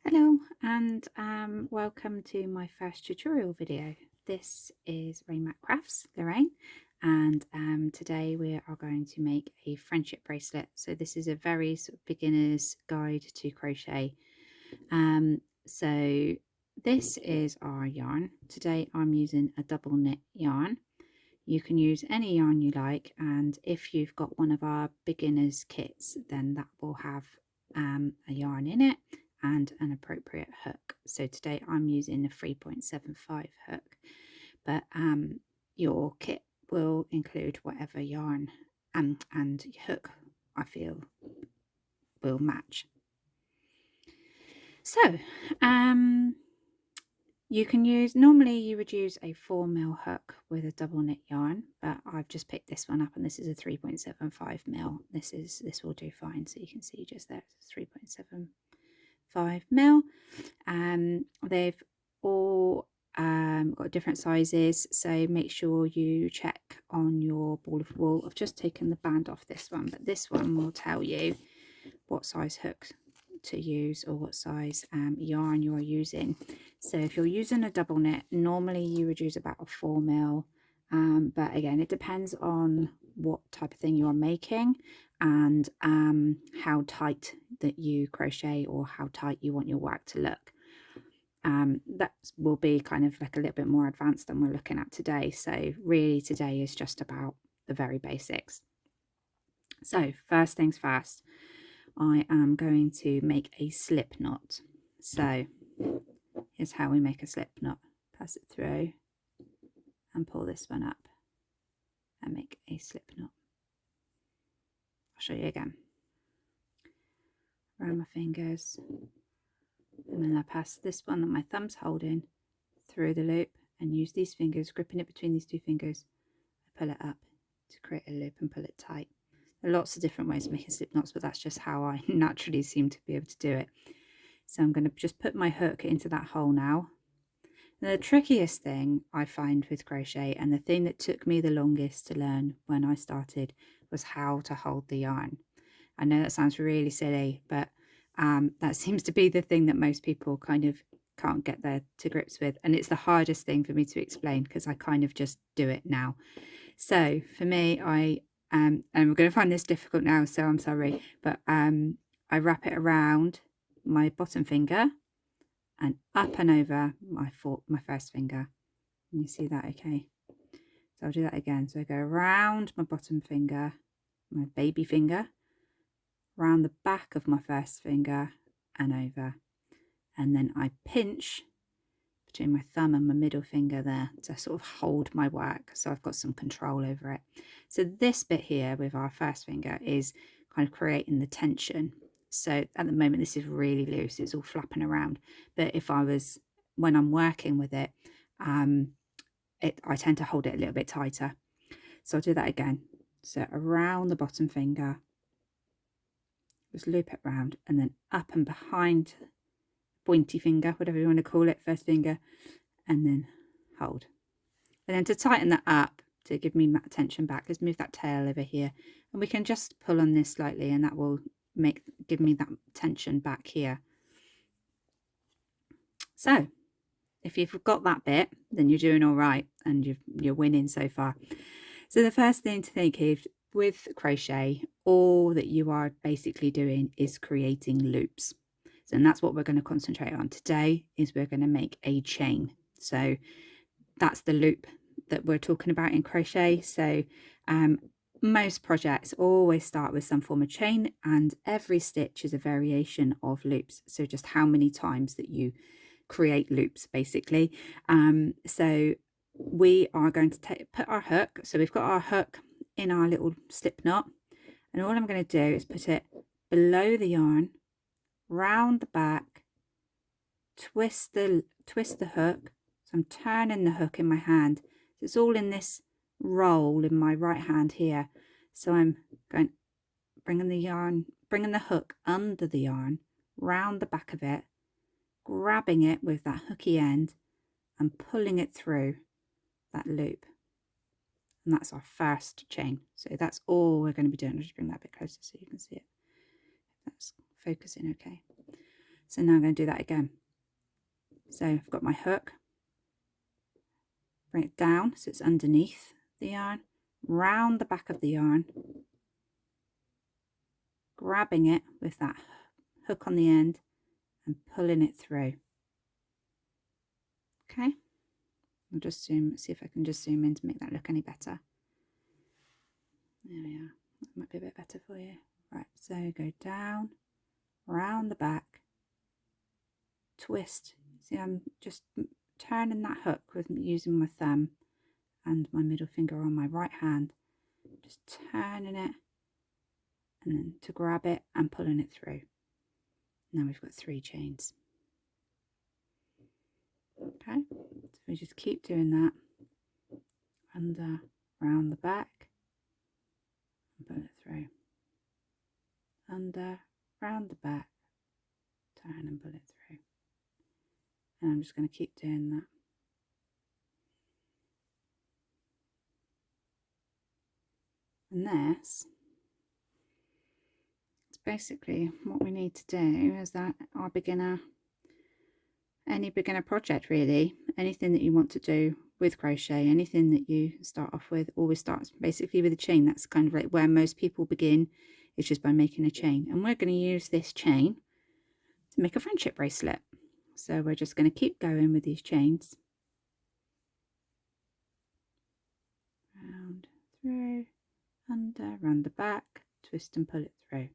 Hello and welcome to my first tutorial video. This is Rainmat Crafts, Lorraine, and today we are going to make a friendship bracelet. So this is a very sort of beginner's guide to crochet. So this is our yarn. Today I'm using a double knit yarn. You can use any yarn you like, and if you've got one of our beginners kits, then that will have a yarn in it and an appropriate hook. So today I'm using a 3.75 hook, but your kit will include whatever yarn and hook I feel will match. So you can use, normally you would use a 4mm hook with a double knit yarn, but I've just picked this one up and this is a 3.75mm. This will do fine. So you can see just there, it's 3.75mm. They've all got different sizes, so make sure you check on your ball of wool. I've just taken the band off this one, but this one will tell you what size hook to use or what size yarn you are using. So if you're using a double knit, normally you would use about a 4mm, but again it depends on what type of thing you are making and how tight that you crochet or how tight you want your work to look. That will be kind of like a little bit more advanced than we're looking at today. So really today is just about the very basics. So first things first, I am going to make a slip knot. So here's how we make a slip knot. Pass it through and pull this one up and make a slip knot. I'll show you again. Around my fingers, and then I pass this one that my thumb's holding through the loop and use these fingers, gripping it between these two fingers. I pull it up to create a loop and pull it tight. There are lots of different ways of making slip knots, but that's just how I naturally seem to be able to do it. So I'm going to just put my hook into that hole now. And the trickiest thing I find with crochet, and the thing that took me the longest to learn when I started, was how to hold the yarn. I know that sounds really silly, but that seems to be the thing that most people kind of can't get there to grips with. And it's the hardest thing for me to explain because I kind of just do it now. So for me, and I'm going to find this difficult now, so I'm sorry, but I wrap it around my bottom finger and up and over my first finger. Can you see that okay? So I'll do that again. So I go around my bottom finger, my baby finger, around the back of my first finger and over, and then I pinch between my thumb and my middle finger there to sort of hold my work, so I've got some control over it. So this bit here with our first finger is kind of creating the tension. So at the moment this is really loose, it's all flapping around, but if I was, when I'm working with it, I tend to hold it a little bit tighter. So I'll do that again. So around the bottom finger, just loop it round, and then up and behind pointy finger, whatever you want to call it, first finger, and then hold. And then to tighten that up, to give me that tension back, let's move that tail over here, and we can just pull on this slightly, and that will give me that tension back here. So if you've got that bit, then you're doing all right and you're winning so far. So the first thing to think is, with crochet, all that you are basically doing is creating loops. So, and that's what we're going to concentrate on today, is we're going to make a chain. So that's the loop that we're talking about in crochet. So most projects always start with some form of chain, and every stitch is a variation of loops. So just how many times that you create loops, basically. So we are going to put our hook. So we've got our hook in our little slip knot, and all I'm going to do is put it below the yarn, round the back, twist the hook. So I'm turning the hook in my hand. So it's all in this roll in my right hand here. So I'm going, bringing the hook under the yarn, round the back of it, grabbing it with that hooky end and pulling it through that loop. And that's our first chain. So that's all we're going to be doing. I'll just bring that a bit closer so you can see it. That's focusing okay. So now I'm going to do that again. So I've got my hook, bring it down so it's underneath the yarn, round the back of the yarn, grabbing it with that hook on the end and pulling it through. Okay, I'll just see if I can just zoom in to make that look any better. There we are. That might be a bit better for you. Right, so go down, round the back, twist. See, I'm just turning that hook with using my thumb and my middle finger on my right hand, just turning it, and then to grab it and pulling it through. Now we've got 3 chains. Okay, so we just keep doing that, under, round the back, and pull it through, under, round the back, turn and pull it through. And I'm just going to keep doing that. And this is basically what we need to do, is that our beginner, any beginner project really, anything that you want to do with crochet, anything that you start off with, always starts basically with a chain. That's kind of like where most people begin, is just by making a chain. And we're going to use this chain to make a friendship bracelet. So we're just going to keep going with these chains. Round through, under, round the back, twist and pull it through.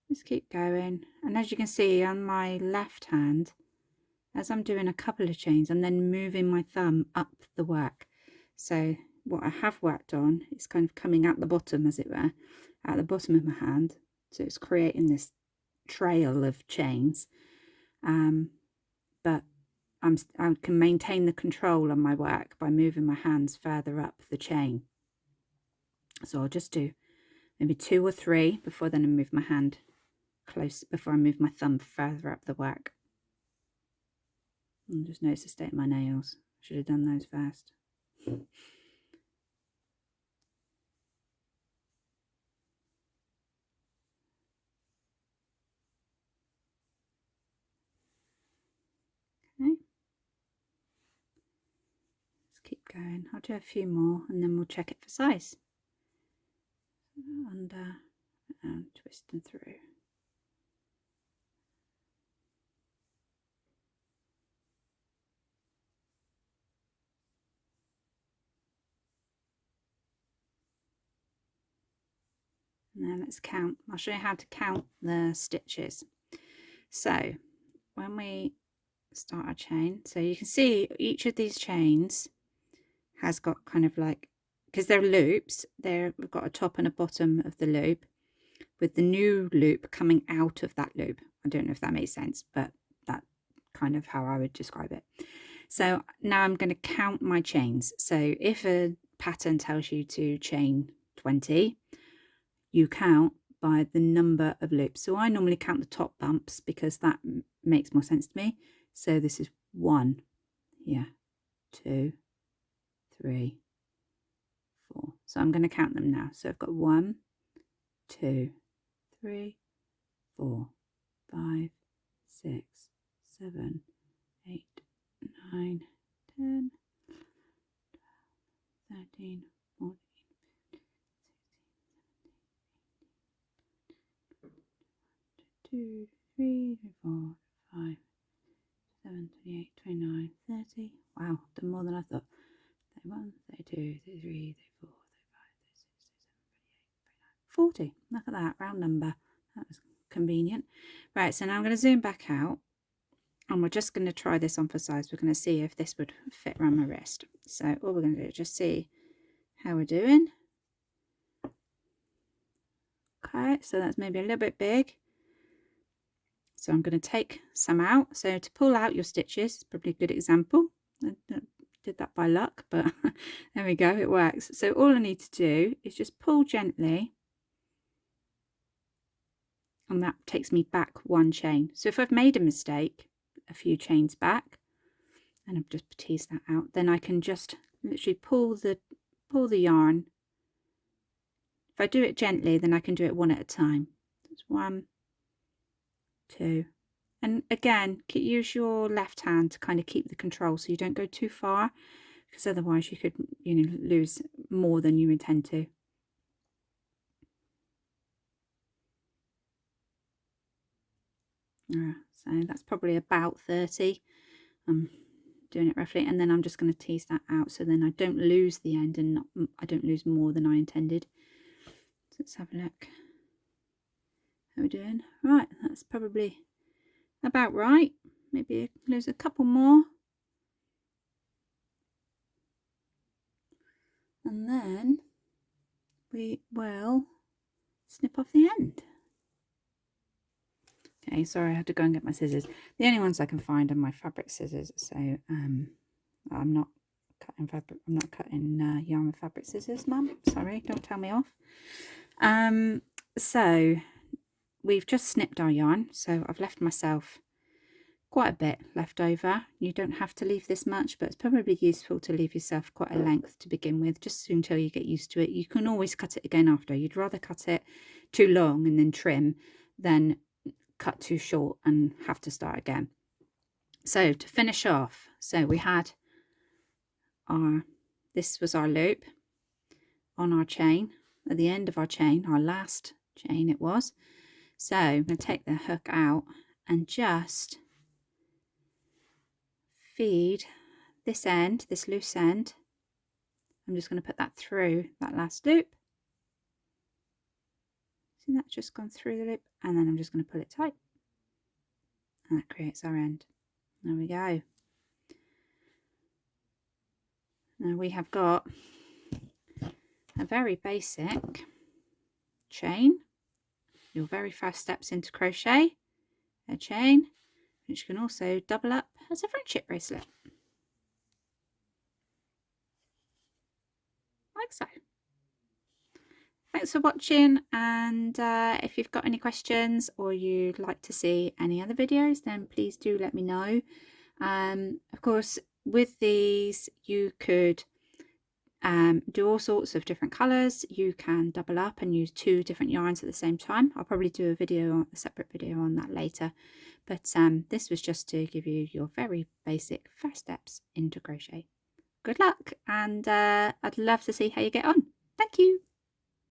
Just keep going, and as you can see on my left hand, as I'm doing a couple of chains, I'm then moving my thumb up the work. So what I have worked on is kind of coming at the bottom, as it were, at the bottom of my hand. So it's creating this trail of chains, but I can maintain the control on my work by moving my hands further up the chain. So I'll just do maybe 2 or 3 before then I move my hand close, before I move my thumb further up the work. And just notice the state of my nails. Should have done those first. Okay. Let's keep going. I'll do a few more and then we'll check it for size. Under and twist them through. And then let's count. I'll show you how to count the stitches. So when we start our chain, so you can see each of these chains has got kind of like, because they're loops, we've got a top and a bottom of the loop, with the new loop coming out of that loop. I don't know if that makes sense, but that's kind of how I would describe it. So now I'm going to count my chains. So if a pattern tells you to chain 20, you count by the number of loops. So I normally count the top bumps because that makes more sense to me. So this is 1, yeah, 2, 3, 4. So I'm going to count them now. So I've got 1, 2, 3, 4, 5, 6, 7, 8, 9, 10, 13, 14, 2, 3, 4, 5, 7, 28, 29, 30. Wow, done more than I thought. 31, 32, 33, 34, 35, 36, 37, 38, 39, 40. Look at that, round number. That was convenient. Right, so now I'm going to zoom back out and we're just going to try this on for size. We're going to see if this would fit around my wrist. So all we're going to do is just see how we're doing. Okay, so that's maybe a little bit big. So I'm going to take some out. So to pull out your stitches, probably a good example. I did that by luck, but there we go, it works. So all I need to do is just pull gently, and that takes me back 1 chain. So if I've made a mistake a few chains back, and I've just teased that out, then I can just literally pull the yarn. If I do it gently, then I can do it 1 at a time. That's 1, 2, and again use your left hand to kind of keep the control so you don't go too far, because otherwise you could, you know, lose more than you intend to. So that's probably about 30. I'm doing it roughly, and then I'm just going to tease that out so then I don't lose the end and I don't lose more than I intended. So let's have a look. How are we doing? Right, that's probably about right. Maybe lose a couple more. And then we will snip off the end. Okay, sorry, I had to go and get my scissors. The only ones I can find are my fabric scissors, so I'm not cutting fabric. I'm not cutting yarn with fabric scissors, Mum. Sorry, don't tell me off. So we've just snipped our yarn, so I've left myself quite a bit left over. You don't have to leave this much, but it's probably useful to leave yourself quite a length to begin with, just until you get used to it. You can always cut it again after. You'd rather cut it too long and then trim than cut too short and have to start again. So to finish off, so we had this was our loop on our chain, at the end of our chain, our last chain it was. So I'm going to take the hook out and just feed this end, this loose end. I'm just going to put that through that last loop. See, that's just gone through the loop, and then I'm just going to pull it tight, and that creates our end. There we go. Now we have got a very basic chain, your very first steps into crochet, a chain, which can also double up as a friendship bracelet, like so. Thanks for watching, and if you've got any questions or you'd like to see any other videos, then please do let me know. Of course, with these you could do all sorts of different colours. You can double up and use 2 different yarns at the same time. I'll probably do a separate video on that later, but this was just to give you your very basic first steps into crochet. Good luck, and I'd love to see how you get on. Thank you.